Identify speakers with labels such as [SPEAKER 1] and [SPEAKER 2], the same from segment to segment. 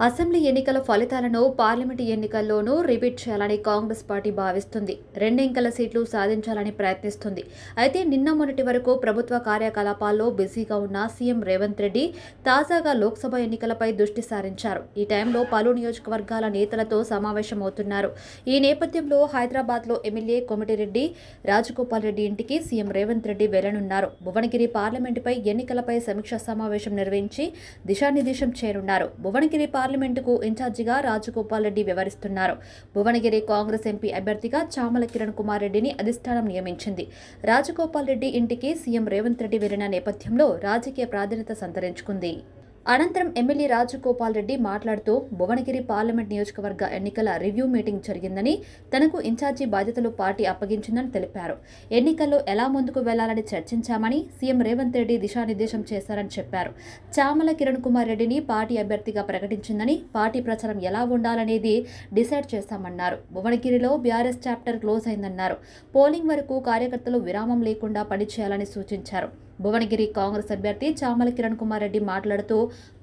[SPEAKER 1] Assembly ఎన్నికల ఫలితాలను parliament ఎన్నికల్లోనూ రిపీట్ చేయాలని కాంగ్రెస్ పార్టీ భావిస్తుంది. రెండెంకల సీట్లు సాధించాలని ప్రయత్నిస్తుంది. అయితే నిన్న మొన్నటి వరకు ప్రభుత్వ కార్యకలాపాల్లో బిజీగా ఉన్న సీఎం రేవంత్ రెడ్డి తాజాగా లోక్సభ ఎన్నికలపై దృష్టి సారించారు. ఈ టైంలో పలు నియోజకవర్గాల నేతలతో సమావేశమవుతున్నారు. ఈ నేపథ్యంలో హైదరాబాద్లో ఎమ్మెల్యే కోమటిరెడ్డి రాజగోపాల్ రెడ్డి ఇంటికి సీఎం రేవంత్ రెడ్డి వెళ్లనున్నారు. భువనగిరి పార్లమెంటుపై ఎన్నికలపై సమీక్షా సమావేశం నిర్వహించి దిశానిర్దేశం చేయనున్నారు. భువనగిరి పార్లమెంటుకు ఇన్ఛార్జిగా రాజగోపాల్ రెడ్డి వ్యవహరిస్తున్నారు. భువనగిరి కాంగ్రెస్ ఎంపీ అభ్యర్థిగా చామల కిరణ్ కుమార్ రెడ్డిని అధిష్టానం నియమించింది. రాజగోపాల్ రెడ్డి ఇంటికి సీఎం రేవంత్ రెడ్డి వెళ్లిన నేపథ్యంలో రాజకీయ ప్రాధాన్యత సంతరించుకుంది. అనంతరం ఎమ్మెల్యే రాజగోపాల్ రెడ్డి మాట్లాడుతూ భువనగిరి పార్లమెంట్ నియోజకవర్గ ఎన్నికల రివ్యూ మీటింగ్ జరిగిందని, తనకు ఇన్ఛార్జి బాధ్యతలు పార్టీ అప్పగించిందని తెలిపారు. ఎన్నికల్లో ఎలా ముందుకు వెళ్లాలని చర్చించామని సీఎం రేవంత్ రెడ్డి దిశానిర్దేశం చేశారని చెప్పారు. చామల కిరణ్ కుమార్ రెడ్డిని పార్టీ అభ్యర్థిగా ప్రకటించిందని, పార్టీ ప్రచారం ఎలా ఉండాలనేది డిసైడ్ చేస్తామన్నారు. భువనగిరిలో బీఆర్ఎస్ చాప్టర్ క్లోజ్ అయిందన్నారు. పోలింగ్ వరకు కార్యకర్తలు విరామం లేకుండా పనిచేయాలని సూచించారు. భువనగిరి కాంగ్రెస్ అభ్యర్థి చామల కిరణ్ కుమార్ రెడ్డి మాట్లాడుతూ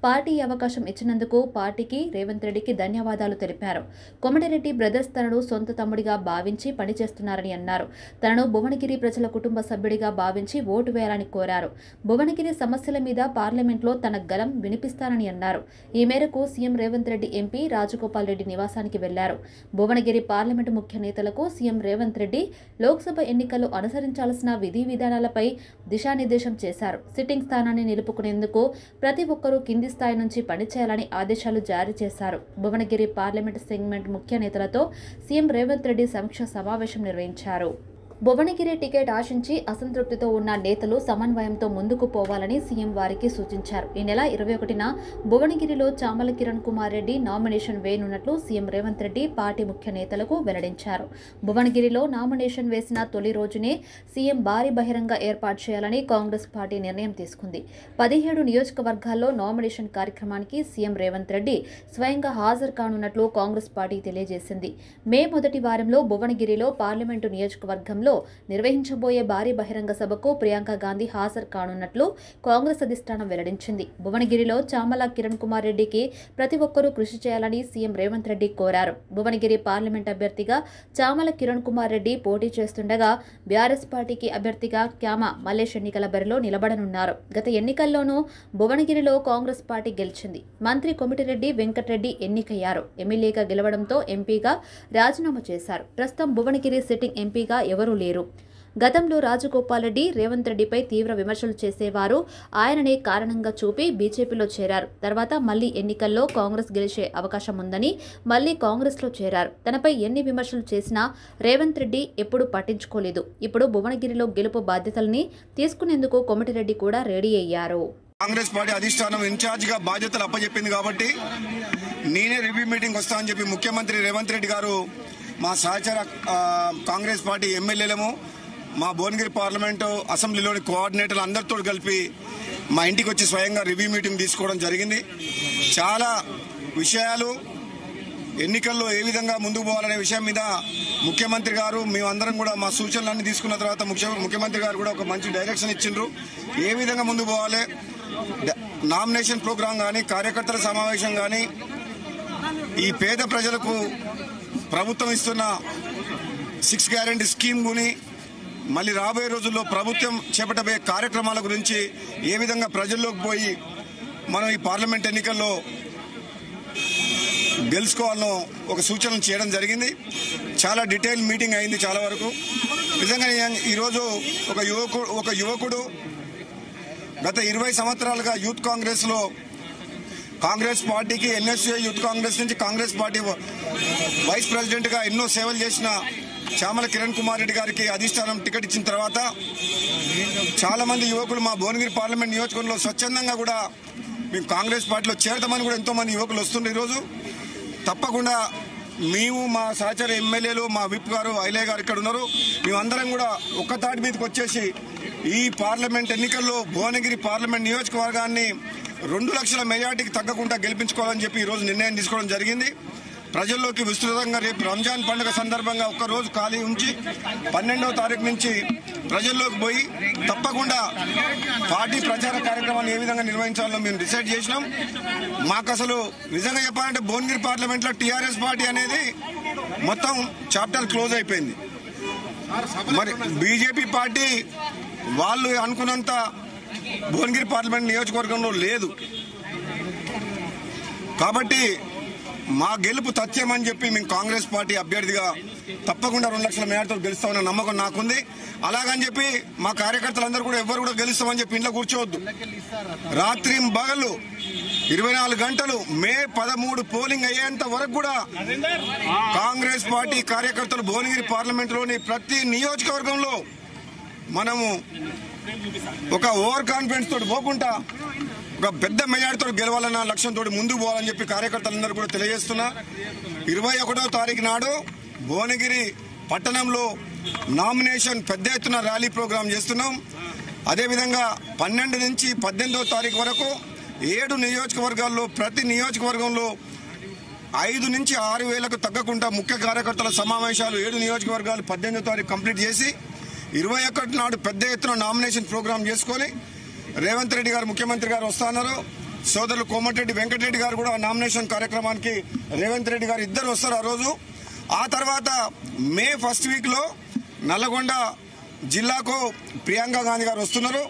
[SPEAKER 1] పార్టీ అవకాశం ఇచ్చినందుకు పార్టీకి, రేవంత్ రెడ్డికి ధన్యవాదాలు తెలిపారు. కోమటిరెడ్డి బ్రదర్స్ తనను సొంత తమ్ముడిగా భావించి పనిచేస్తున్నారని అన్నారు. తనను భువనగిరి ప్రజల కుటుంబ సభ్యుడిగా భావించి ఓటు వేయాలని కోరారు. భువనగిరి సమస్యల మీద పార్లమెంట్లో తన గలం వినిపిస్తానని అన్నారు. ఈ మేరకు సీఎం రేవంత్ రెడ్డి ఎంపీ రాజగోపాల్ రెడ్డి నివాసానికి వెళ్లారు. భువనగిరి పార్లమెంటు ముఖ్య నేతలకు సీఎం రేవంత్ రెడ్డి లోక్సభ ఎన్నికల్లో అనుసరించాల్సిన విధి విధానాలపై దిశానిర్దేశం చేశారు. సిట్టింగ్ స్థానాన్ని నిలుపుకునేందుకు ప్రతి ఒక్కరూ కింది స్థాయి నుంచి పనిచేయాలని ఆదేశాలు జారీ చేశారు. భువనగిరి పార్లమెంటు సెగ్మెంట్ ముఖ్య నేతలతో సీఎం రేవంత్ రెడ్డి సమీక్షా సమావేశం నిర్వహించారు. భువనగిరి టికెట్ ఆశించి అసంతృప్తితో ఉన్న నేతలు సమన్వయంతో ముందుకు పోవాలని సీఎం వారికి సూచించారు. ఈ నెల 21న భువనగిరిలో చామల కిరణ్ కుమార్ రెడ్డి నామినేషన్ వేయనున్నట్లు సీఎం రేవంత్ రెడ్డి పార్టీ ముఖ్య నేతలకు వెల్లడించారు. భువనగిరిలో నామినేషన్ వేసిన తొలి రోజునే సీఎం భారీ బహిరంగ ఏర్పాటు చేయాలని కాంగ్రెస్ పార్టీ నిర్ణయం తీసుకుంది. 17 నియోజకవర్గాల్లో నామినేషన్ కార్యక్రమానికి సీఎం రేవంత్ రెడ్డి స్వయంగా హాజరు కానున్నట్లు కాంగ్రెస్ పార్టీ తెలియజేసింది. మే మొదటి వారంలో భువనగిరిలో పార్లమెంటు నియోజకవర్గంలో నిర్వహించబోయే భారీ బహిరంగ సభకు ప్రియాంక గాంధీ హాజరు కానున్నట్లు కాంగ్రెస్ అధిష్టానం వెల్లడించింది. భువనగిరిలో చామల కిరణ్ కుమార్ రెడ్డికి ప్రతి ఒక్కరూ కృషి చేయాలని సీఎం రేవంత్ రెడ్డి కోరారు. భువనగిరి పార్లమెంట్ అభ్యర్థిగా చామల కిరణ్ కుమార్ రెడ్డి పోటీ చేస్తుండగా బీఆర్ఎస్ పార్టీకి అభ్యర్థిగా క్యామ మల్లేష్ ఎన్నికల బరిలో నిలబడనున్నారు. గత ఎన్నికల్లోనూ భువనగిరిలో కాంగ్రెస్ పార్టీ గెలిచింది. మంత్రి కోమటిరెడ్డి వెంకటరెడ్డి ఎన్నికయ్యారు. ఎమ్మెల్యేగా గెలవడంతో ఎంపీగా రాజీనామా చేశారు. ప్రస్తుతం భువనగిరి సిట్టింగ్ ఎంపీగా ఎవరూ లేరు. గతంలో రాజగోపాల్ రెడ్డి రేవంత్ రెడ్డిపై తీవ్ర విమర్శలు చేసేవారు. ఆయననే కారణంగా చూపి బీజేపీలో చేరారు. తర్వాత మళ్లీ ఎన్నికల్లో కాంగ్రెస్ గెలిచే అవకాశం ఉందని మళ్లీ కాంగ్రెస్లో చేరారు. తనపై ఎన్ని విమర్శలు చేసినా రేవంత్ రెడ్డి ఎప్పుడూ పట్టించుకోలేదు. ఇప్పుడు భువనగిరిలో గెలుపు బాధ్యతల్ని తీసుకునేందుకు కోమటిరెడ్డి కూడా రెడీ అయ్యారు.
[SPEAKER 2] కాంగ్రెస్ పార్టీ అధిష్టానం ఇన్ఛార్జిగా బాధ్యతలు అప్పచెప్పింది కాబట్టి నేనే రివ్యూ మీటింగ్ వస్తానని చెప్పి ముఖ్యమంత్రి రేవంత్ రెడ్డి గారు మా సహచర కాంగ్రెస్ పార్టీ ఎమ్మెల్యేలము, మా భువనగిరి పార్లమెంటు అసెంబ్లీలోని కోఆర్డినేటర్లు అందరితో కలిపి మా ఇంటికి వచ్చి స్వయంగా రివ్యూ మీటింగ్ తీసుకోవడం జరిగింది. చాలా విషయాలు ఎన్నికల్లో ఏ విధంగా ముందుకు పోవాలనే విషయం మీద ముఖ్యమంత్రి గారు మేమందరం కూడా మా సూచనలన్నీ తీసుకున్న తర్వాత ముఖ్యమంత్రి గారు కూడా ఒక మంచి డైరెక్షన్ ఇచ్చిండ్రు. ఏ విధంగా ముందుకు పోవాలి, నామినేషన్ ప్రోగ్రాం కానీ, కార్యకర్తల సమావేశం కానీ, ఈ పేద ప్రజలకు ప్రభుత్వం ఇస్తున్న 6 గ్యారెంటీ స్కీమ్ గుని, మళ్ళీ రాబోయే రోజుల్లో ప్రభుత్వం చేపట్టబోయే కార్యక్రమాల గురించి ఏ విధంగా ప్రజల్లోకి పోయి మనం ఈ పార్లమెంట్ ఎన్నికల్లో గెలుచుకోవాలనో ఒక సూచనలు చేయడం జరిగింది. చాలా డీటెయిల్ మీటింగ్ అయింది చాలా వరకు. నిజంగా ఈరోజు ఒక యువకుడు గత 20 సంవత్సరాలుగా యూత్ కాంగ్రెస్లో కాంగ్రెస్ పార్టీకి ఎన్ఎస్యూ యూత్ కాంగ్రెస్ నుంచి కాంగ్రెస్ పార్టీ వైస్ ప్రెసిడెంట్గా ఎన్నో సేవలు చేసిన చామల కిరణ్ కుమార్ రెడ్డి గారికి అధిష్టానం టికెట్ ఇచ్చిన తర్వాత చాలా మంది యువకులు మా భువనగిరి పార్లమెంట్ నియోజకవర్గంలో స్వచ్ఛందంగా కూడా మేము కాంగ్రెస్ పార్టీలో చేరతామని కూడా ఎంతో మంది యువకులు వస్తుండే. ఈరోజు తప్పకుండా మేము, మా సహచర ఎమ్మెల్యేలు, మా విప్ గారు, ఐలయ్య గారు ఇక్కడ ఉన్నారు, మేమందరం కూడా ఒక్క తాటి మీదకి వచ్చేసి ఈ పార్లమెంట్ ఎన్నికల్లో భువనగిరి పార్లమెంట్ నియోజకవర్గాన్ని 2 లక్షల మెజార్టీకి తగ్గకుండా గెలిపించుకోవాలని చెప్పి ఈరోజు నిర్ణయం తీసుకోవడం జరిగింది. ప్రజల్లోకి విస్తృతంగా రేపు రంజాన్ పండుగ సందర్భంగా ఒక్కరోజు ఖాళీ ఉంచి 12వ తారీఖు నుంచి ప్రజల్లోకి పోయి తప్పకుండా పార్టీ ప్రచార కార్యక్రమాన్ని ఏ విధంగా నిర్వహించాలో మేము డిసైడ్ చేసినాం. మాకు అసలు నిజంగా చెప్పాలంటే భువనగిరి పార్లమెంట్లో టీఆర్ఎస్ పార్టీ అనేది మొత్తం చాప్టర్ క్లోజ్ అయిపోయింది. మరి బీజేపీ పార్టీ వాళ్ళు అనుకున్నంత భువనగిరి పార్లమెంట్ నియోజకవర్గంలో లేదు. కాబట్టి మా గెలుపు తథ్యమని చెప్పి మేము కాంగ్రెస్ పార్టీ అభ్యర్థిగా తప్పకుండా 2 లక్షల మేరతో గెలుస్తామన్న నమ్మకం నాకుంది. అలాగని చెప్పి మా కార్యకర్తలందరూ కూడా ఎవరు కూడా గెలుస్తామని చెప్పి ఇంట్లో కూర్చోవద్దు. రాత్రి పగలు 24 గంటలు మే 13 పోలింగ్ అయ్యేంత వరకు కూడా కాంగ్రెస్ పార్టీ కార్యకర్తలు భువనగిరి పార్లమెంటులోని ప్రతి నియోజకవర్గంలో మనము ఒక ఓవర్ కాన్ఫిడెన్స్ తోటి పోకుండా ఒక పెద్ద మెజార్టీతో గెలవాలన్న లక్ష్యంతో ముందుకు పోవాలని చెప్పి కార్యకర్తలందరూ కూడా తెలియజేస్తున్నా. 21వ తారీఖు నాడు భువనగిరి పట్టణంలో నామినేషన్ పెద్ద ఎత్తున ర్యాలీ ప్రోగ్రాం చేస్తున్నాం. అదేవిధంగా 12 నుంచి 18వ తారీఖు వరకు 7 నియోజకవర్గాల్లో ప్రతి నియోజకవర్గంలో 5 నుంచి 6 వేలకు తగ్గకుండా ముఖ్య కార్యకర్తల సమావేశాలు 7 నియోజకవర్గాలు 18వ తారీఖు కంప్లీట్ చేసి 21 నాడు పెద్ద ఎత్తున నామినేషన్ ప్రోగ్రాం చేసుకొని రేవంత్ రెడ్డి గారు ముఖ్యమంత్రి గారు వస్తున్నారు. సోదరులు కోమటిరెడ్డి వెంకటరెడ్డి గారు కూడా నామినేషన్ కార్యక్రమానికి రేవంత్ రెడ్డి గారు ఇద్దరు వస్తారు ఆ రోజు. ఆ తర్వాత మే 1st వీక్లో నల్లగొండ జిల్లాకు ప్రియాంక గాంధీ గారు వస్తున్నారు.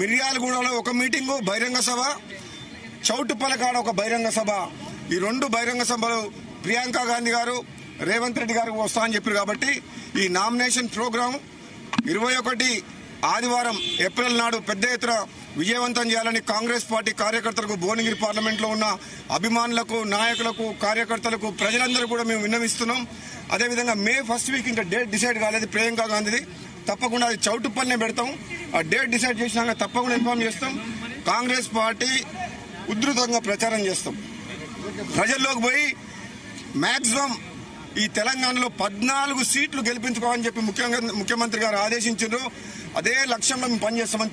[SPEAKER 2] మిర్యాలగూడలో ఒక మీటింగు బహిరంగ సభ, చౌటుప్పలకాడ ఒక బహిరంగ సభ. ఈ 2 బహిరంగ సభలు ప్రియాంక గాంధీ గారు రేవంత్ రెడ్డి గారు వస్తా అని చెప్పారు. కాబట్టి ఈ నామినేషన్ ప్రోగ్రాం 21 ఆదివారం ఏప్రిల్ నాడు పెద్ద ఎత్తున విజయవంతం చేయాలని కాంగ్రెస్ పార్టీ కార్యకర్తలకు భువనగిరి పార్లమెంట్లో ఉన్న అభిమానులకు, నాయకులకు, కార్యకర్తలకు, ప్రజలందరూ కూడా మేము విన్నవిస్తున్నాం. అదేవిధంగా మే 1st వీక్ ఇంకా డేట్ డిసైడ్ కాలేదు ప్రియాంక గాంధీది. తప్పకుండా అది చౌటుప్పల్నే పెడతాం. ఆ డేట్ డిసైడ్ చేసినాక తప్పకుండా ఇన్ఫార్మ్ చేస్తాం. కాంగ్రెస్ పార్టీ ఉధృతంగా ప్రచారం చేస్తాం. ప్రజల్లోకి పోయి మాక్సిమం ఈ తెలంగాణలో 14 సీట్లు గెలిపించుకోవాలని చెప్పి ముఖ్యమంత్రి గారు ఆదేశించారు. అదే లక్ష్యంలో మేము పనిచేస్తామని